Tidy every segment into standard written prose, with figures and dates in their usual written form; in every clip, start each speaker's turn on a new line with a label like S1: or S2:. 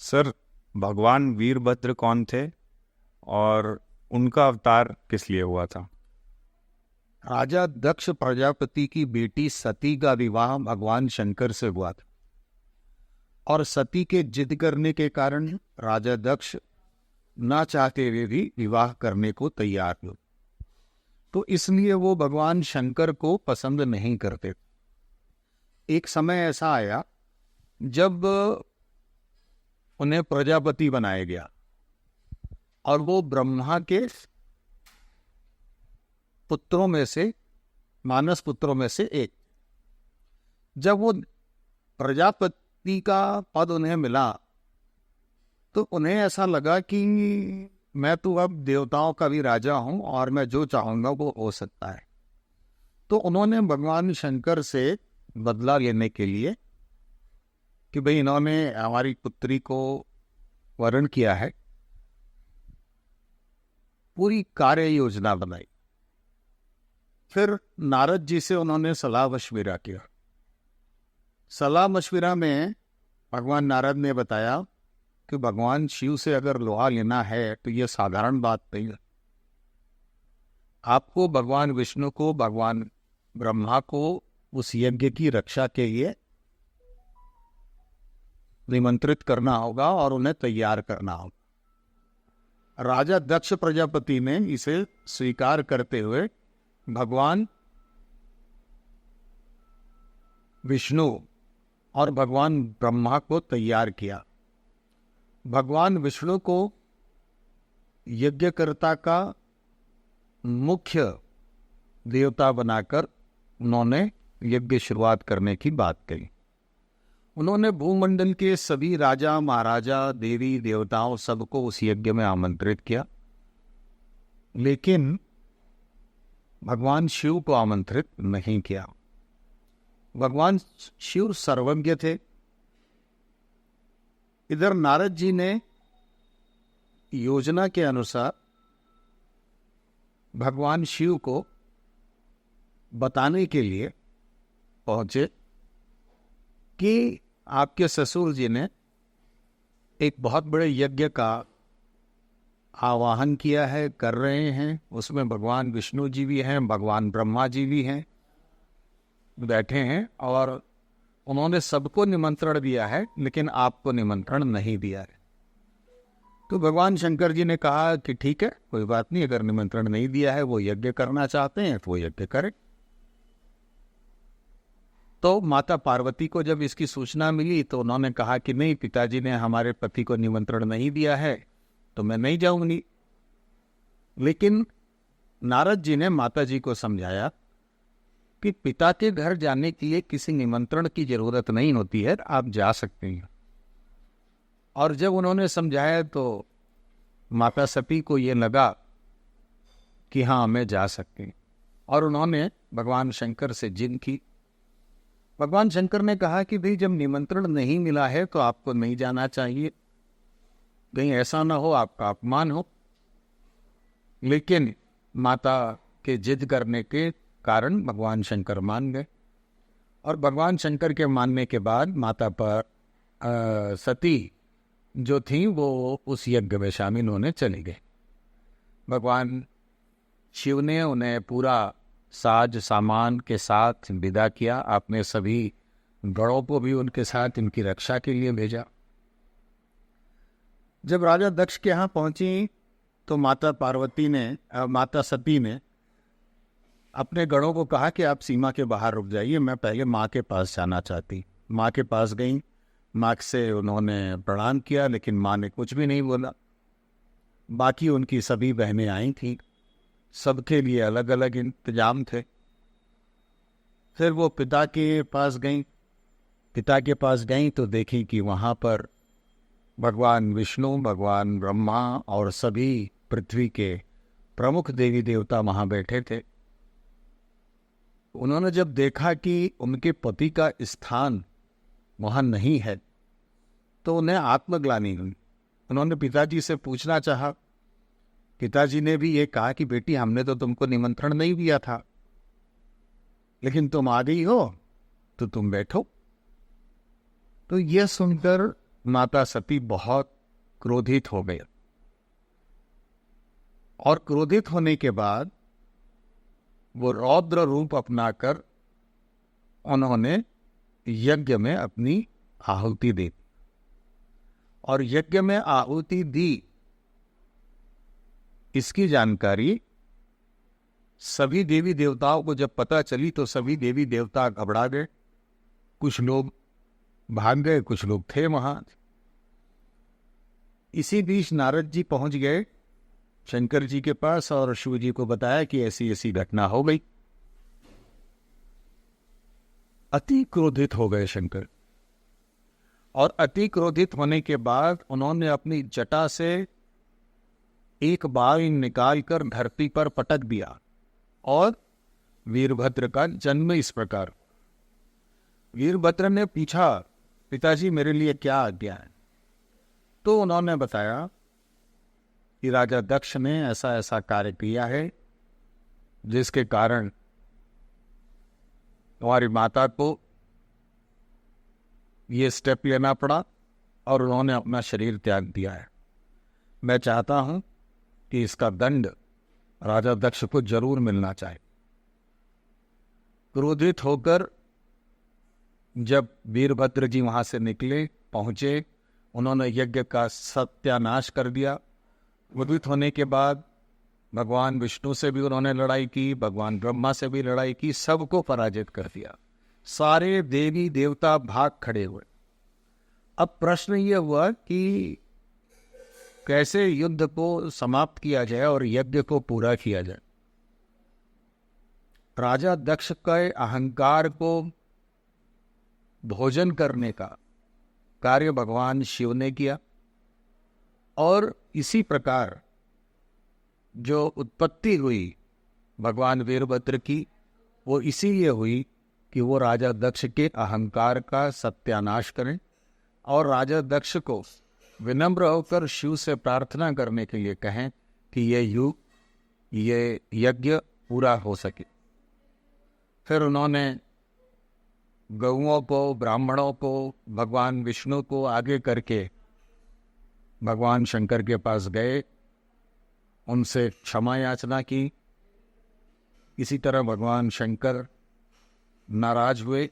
S1: Sir, भगवान वीरभद्र कौन थे और उनका अवतार किस लिए हुआ था?
S2: राजा दक्ष प्रजापति की बेटी सती का विवाह भगवान शंकर से हुआ था और सती के जिद करने के कारण राजा दक्ष ना चाहते हुए भी विवाह करने को तैयार हुए। तो इसलिए वो भगवान शंकर को पसंद नहीं करते। एक समय ऐसा आया जब उन्हें प्रजापति बनाया गया और वो ब्रह्मा के पुत्रों में से, मानस पुत्रों में से एक। जब वो प्रजापति का पद उन्हें मिला तो उन्हें ऐसा लगा कि मैं तो अब देवताओं का भी राजा हूं और मैं जो चाहूंगा वो हो सकता है। तो उन्होंने भगवान शंकर से बदला लेने के लिए कि भाई इन्होंने हमारी पुत्री को वरण किया है, पूरी कार्य योजना बनाई। फिर नारद जी से उन्होंने सलाह मशविरा किया। सलाह मशविरा में भगवान नारद ने बताया कि भगवान शिव से अगर लोहा लेना है तो ये साधारण बात नहीं है। आपको भगवान विष्णु को, भगवान ब्रह्मा को उस यज्ञ की रक्षा के लिए निमंत्रित करना होगा और उन्हें तैयार करना होगा। राजा दक्ष प्रजापति ने इसे स्वीकार करते हुए भगवान विष्णु और भगवान ब्रह्मा को तैयार किया। भगवान विष्णु को यज्ञकर्ता का मुख्य देवता बनाकर उन्होंने यज्ञ शुरुआत करने की बात कही। उन्होंने भूमंडल के सभी राजा, महाराजा, देवी देवताओं सबको उस यज्ञ में आमंत्रित किया, लेकिन भगवान शिव को आमंत्रित नहीं किया। भगवान शिव सर्वज्ञ थे। इधर नारद जी ने योजना के अनुसार भगवान शिव को बताने के लिए पहुंचे कि आपके ससुर जी ने एक बहुत बड़े यज्ञ का आवाहन किया है, कर रहे हैं। उसमें भगवान विष्णु जी भी हैं, भगवान ब्रह्मा जी भी हैं, बैठे हैं और उन्होंने सबको निमंत्रण दिया है, लेकिन आपको निमंत्रण नहीं दिया है। तो भगवान शंकर जी ने कहा कि ठीक है, कोई बात नहीं, अगर निमंत्रण नहीं दिया है, वो यज्ञ करना चाहते हैं तो वो यज्ञ करें। तो माता पार्वती को जब इसकी सूचना मिली तो उन्होंने कहा कि नहीं, पिताजी ने हमारे पति को निमंत्रण नहीं दिया है तो मैं नहीं जाऊंगी। लेकिन नारद जी ने माता जी को समझाया कि पिता के घर जाने के लिए किसी निमंत्रण की जरूरत नहीं होती है, आप जा सकते हैं। और जब उन्होंने समझाया तो माता सती को ये लगा कि हाँ, मैं जा सकती हूँ और उन्होंने भगवान शंकर से जिद की। भगवान शंकर ने कहा कि भाई, जब निमंत्रण नहीं मिला है तो आपको नहीं जाना चाहिए, कहीं ऐसा ना हो आपका अपमान हो। लेकिन माता के जिद करने के कारण भगवान शंकर मान गए और भगवान शंकर के मानने के बाद माता पर सती जो थी वो उस यज्ञ में शामिल होने चली गई। भगवान शिव ने उन्हें पूरा साज सामान के साथ विदा किया। आपने सभी गणों को भी उनके साथ इनकी रक्षा के लिए भेजा। जब राजा दक्ष के यहाँ पहुंची तो माता सती ने अपने गणों को कहा कि आप सीमा के बाहर रुक जाइए, मैं पहले माँ के पास जाना चाहती। माँ के पास गई, माँ से उन्होंने प्रणाम किया, लेकिन माँ ने कुछ भी नहीं बोला। बाकी उनकी सभी बहनें आई थीं, सबके लिए अलग अलग इंतजाम थे। फिर वो पिता के पास गई तो देखी कि वहाँ पर भगवान विष्णु, भगवान ब्रह्मा और सभी पृथ्वी के प्रमुख देवी देवता वहाँ बैठे थे। उन्होंने जब देखा कि उनके पति का स्थान वहाँ नहीं है तो उन्हें आत्मग्लानि हुई। उन्होंने पिताजी से पूछना चाहा। पिताजी ने भी ये कहा कि बेटी, हमने तो तुमको निमंत्रण नहीं दिया था, लेकिन तुम आ गई हो तो तुम बैठो। तो यह सुनकर माता सती बहुत क्रोधित हो गई और क्रोधित होने के बाद वो रौद्र रूप अपनाकर उन्होंने यज्ञ में अपनी आहुति दी और यज्ञ में आहुति दी। इसकी जानकारी सभी देवी देवताओं को जब पता चली तो सभी देवी देवता घबरा गए, कुछ लोग भाग गए, कुछ लोग थे वहां। इसी बीच नारद जी पहुंच गए शंकर जी के पास और शिव जी को बताया कि ऐसी ऐसी घटना हो गई। अति क्रोधित हो गए शंकर और अति क्रोधित होने के बाद उन्होंने अपनी जटा से एक बाल निकालकर धरती पर पटक दिया और वीरभद्र का जन्म इस प्रकार। वीरभद्र ने पूछा, पिताजी मेरे लिए क्या आज्ञा है? तो उन्होंने बताया कि राजा दक्ष ने ऐसा ऐसा कार्य किया है जिसके कारण तुम्हारी माता को ये स्टेप लेना पड़ा और उन्होंने अपना शरीर त्याग दिया है। मैं चाहता हूं कि इसका दंड राजा दक्ष को जरूर मिलना चाहिए। क्रोधित होकर जब वीरभद्र जी वहां से निकले, पहुंचे, उन्होंने यज्ञ का सत्यानाश कर दिया। क्रोधित होने के बाद भगवान विष्णु से भी उन्होंने लड़ाई की, भगवान ब्रह्मा से भी लड़ाई की, सबको पराजित कर दिया। सारे देवी देवता भाग खड़े हुए। अब प्रश्न ये हुआ कि कैसे युद्ध को समाप्त किया जाए और यज्ञ को पूरा किया जाए। राजा दक्ष के अहंकार को भोजन करने का कार्य भगवान शिव ने किया और इसी प्रकार जो उत्पत्ति हुई भगवान वीरभद्र की वो इसीलिए हुई कि वो राजा दक्ष के अहंकार का सत्यानाश करें और राजा दक्ष को विनम्र होकर शिव से प्रार्थना करने के लिए कहें कि ये यज्ञ पूरा हो सके। फिर उन्होंने गौओं को, ब्राह्मणों को, भगवान विष्णु को आगे करके भगवान शंकर के पास गए, उनसे क्षमा याचना की। इसी तरह भगवान शंकर नाराज हुए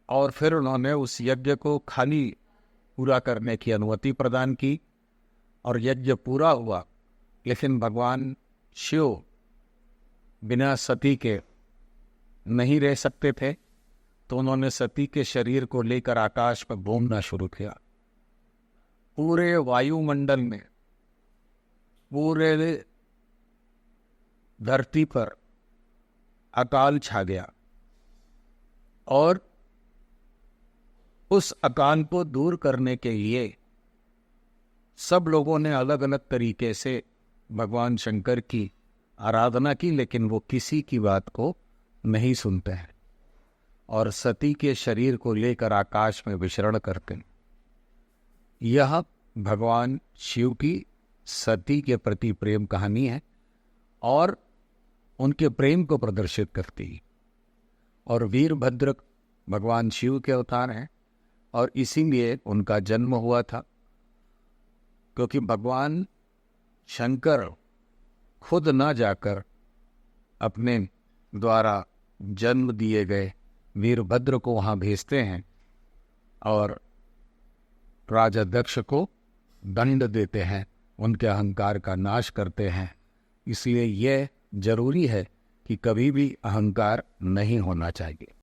S2: और फिर उन्होंने उस यज्ञ को खाली पूरा करने की अनुमति प्रदान की और यज्ञ पूरा हुआ। लेकिन भगवान शिव बिना सती के नहीं रह सकते थे, तो उन्होंने सती के शरीर को लेकर आकाश में घूमना शुरू किया। पूरे वायुमंडल में, पूरे धरती पर अकाल छा गया और उस अकाल को दूर करने के लिए सब लोगों ने अलग अलग तरीके से भगवान शंकर की आराधना की, लेकिन वो किसी की बात को नहीं सुनते हैं और सती के शरीर को लेकर आकाश में विचरण करते हैं। यह भगवान शिव की सती के प्रति प्रेम कहानी है और उनके प्रेम को प्रदर्शित करती है। और वीरभद्र भगवान शिव के अवतार हैं और इसीलिए उनका जन्म हुआ था, क्योंकि भगवान शंकर खुद न जाकर अपने द्वारा जन्म दिए गए वीरभद्र को वहाँ भेजते हैं और राजा दक्ष को दंड देते हैं, उनके अहंकार का नाश करते हैं। इसलिए यह जरूरी है कि कभी भी अहंकार नहीं होना चाहिए।